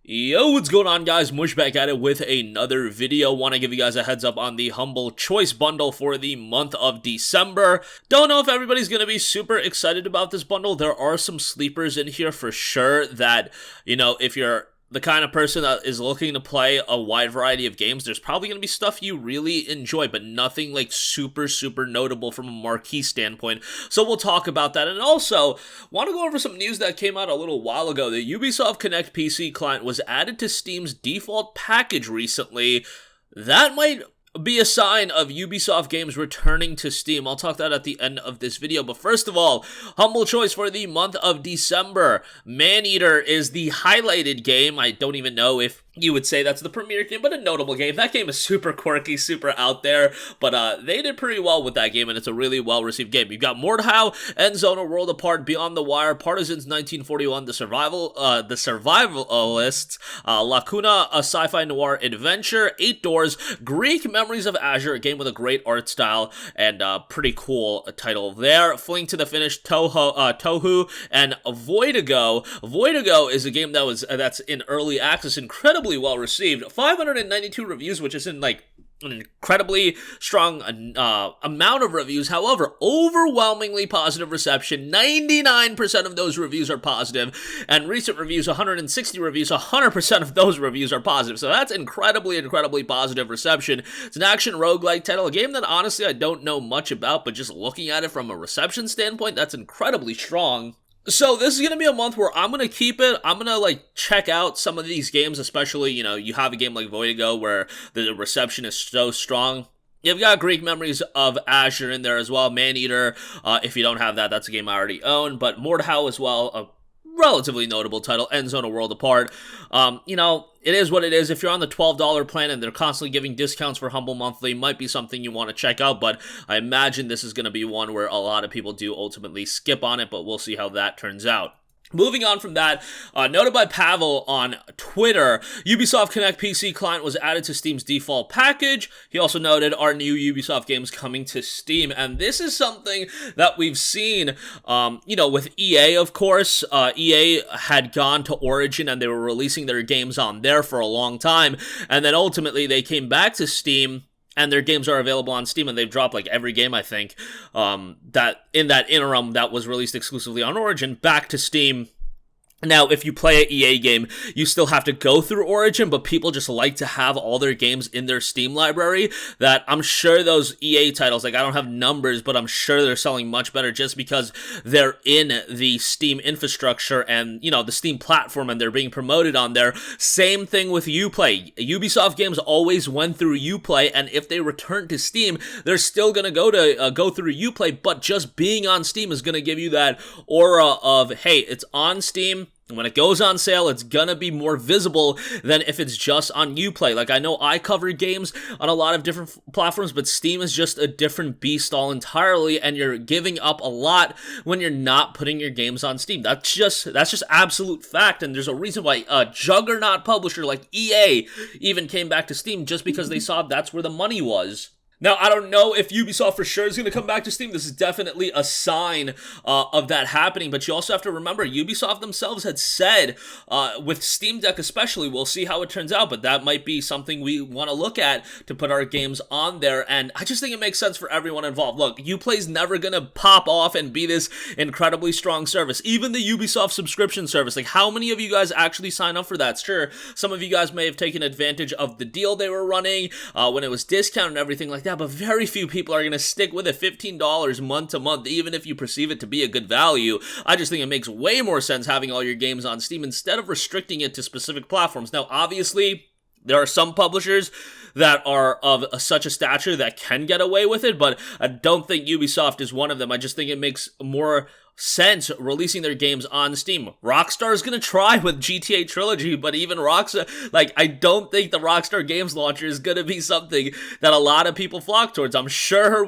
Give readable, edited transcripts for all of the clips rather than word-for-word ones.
Yo, what's going on, guys? Mush back at it with another video. Want to give you guys a heads up on the Humble Choice bundle for the month of December. Don't know if everybody's going to be super excited about this bundle. There are some sleepers in here for sure that, you know, if you're the kind of person that is looking to play a wide variety of games, there's probably going to be stuff you really enjoy, but nothing like super notable from a marquee standpoint. So we'll talk about that. And also, want to go over some news that came out a little while ago. The Ubisoft Connect PC client was added to Steam's default package recently. That might be a sign of Ubisoft games returning to Steam. I'll talk that at the end of this video. But first of all, Humble Choice for the month of December. Maneater is the highlighted game. I don't even know if you would say that's the premier game, but a notable game. That game is super quirky, super out there, but they did pretty well with that game, and it's a really well-received game. You've got Mordhau, Endzone, A World Apart, Beyond the Wire, Partisans 1941, The Survivalists, Lacuna, a sci-fi noir adventure, 8 Doors, Greek Memories of Azure, a game with a great art style, and pretty cool title there. Fling to the Finish, Tohu, and Voidigo. Voidigo is a game that's in early access, incredibly well received. 592 reviews, which is in like an incredibly strong amount of reviews. However, overwhelmingly positive reception. 99% of those reviews are positive, and recent reviews, 160 reviews, 100% of those reviews are positive. So that's incredibly positive reception. It's an action roguelike title, a game that honestly I don't know much about, but just looking at it from a reception standpoint, that's incredibly strong. So this is going to be a month where I'm going to keep it. I'm going to like check out some of these games, especially, you know, you have a game like Voidigo where the reception is so strong. You've got Greek Memories of Azure in there as well. Maneater, if you don't have that, that's a game I already own. But Mordhau as well, a relatively notable title. Endzone, A World Apart. You know, it is what it is. If you're on the $12 plan and they're constantly giving discounts for Humble Monthly, might be something you want to check out, but I imagine this is going to be one where a lot of people do ultimately skip on it, but we'll see how that turns out. Moving on from that, noted by Pavel on Twitter, Ubisoft Connect PC client was added to Steam's default package. He also noted our new Ubisoft games coming to Steam, and this is something that we've seen, you know, with EA, of course. EA had gone to Origin, and they were releasing their games on there for a long time, and then ultimately they came back to Steam, and their games are available on Steam, and they've dropped like every game, I think, that in that interim that was released exclusively on Origin back to Steam. Now, if you play an EA game, you still have to go through Origin, but people just like to have all their games in their Steam library. That I'm sure those EA titles, like I don't have numbers, but I'm sure they're selling much better just because they're in the Steam infrastructure and, you know, the Steam platform, and they're being promoted on there. Same thing with Uplay. Ubisoft games always went through Uplay, and if they return to Steam, they're still going to go through Uplay, but just being on Steam is going to give you that aura of, hey, it's on Steam. When it goes on sale, it's gonna be more visible than if it's just on Uplay. Like, I know I cover games on a lot of different platforms, but Steam is just a different beast all entirely, and you're giving up a lot when you're not putting your games on Steam. That's just absolute fact, and there's a reason why a juggernaut publisher like EA even came back to Steam, just because they saw that's where the money was. Now, I don't know if Ubisoft for sure is going to come back to Steam. This is definitely a sign of that happening, but you also have to remember, Ubisoft themselves had said, with Steam Deck especially, we'll see how it turns out, but that might be something we want to look at to put our games on there, and I just think it makes sense for everyone involved. Look, Uplay's never going to pop off and be this incredibly strong service. Even the Ubisoft subscription service, like how many of you guys actually sign up for that? Sure, some of you guys may have taken advantage of the deal they were running when it was discounted and everything like that, but very few people are going to stick with it. $15 month to month, even if you perceive it to be a good value. I just think it makes way more sense having all your games on Steam instead of restricting it to specific platforms. Now, obviously, there are some publishers that are of such a stature that can get away with it, but I don't think Ubisoft is one of them. I just think it makes more sense releasing their games on Steam. Rockstar is going to try with GTA Trilogy, but even Rockstar, like, I don't think the Rockstar Games launcher is going to be something that a lot of people flock towards. I'm sure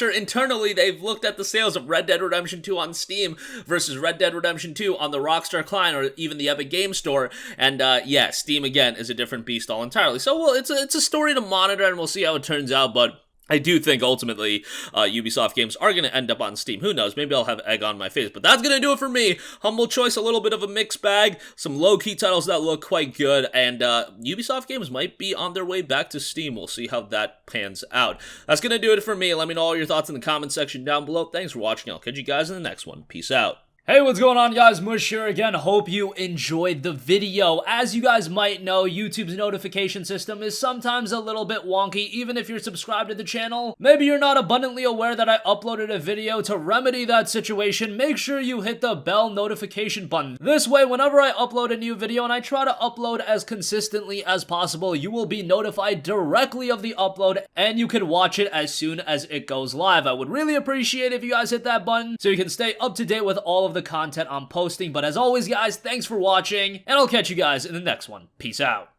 internally they've looked at the sales of Red Dead Redemption 2 on Steam versus Red Dead Redemption 2 on the Rockstar client or even the Epic Game Store, and yeah, Steam again is a different beast all entirely. So, well, it's a story to monitor, and we'll see how it turns out, but I do think ultimately Ubisoft games are going to end up on Steam. Who knows? Maybe I'll have egg on my face. But that's going to do it for me. Humble choice, a little bit of a mixed bag. Some low-key titles that look quite good. And Ubisoft games might be on their way back to Steam. We'll see how that pans out. That's going to do it for me. Let me know all your thoughts in the comment section down below. Thanks for watching. I'll catch you guys in the next one. Peace out. Hey, what's going on, guys? Mush here again. Hope you enjoyed the video. As you guys might know, YouTube's notification system is sometimes a little bit wonky, even if you're subscribed to the channel. Maybe you're not abundantly aware that I uploaded a video. To remedy that situation, make sure you hit the bell notification button. This way, whenever I upload a new video, and I try to upload as consistently as possible, you will be notified directly of the upload, and you can watch it as soon as it goes live. I would really appreciate if you guys hit that button so you can stay up to date with all of the content I'm posting. But as always, guys, thanks for watching, and I'll catch you guys in the next one. Peace out.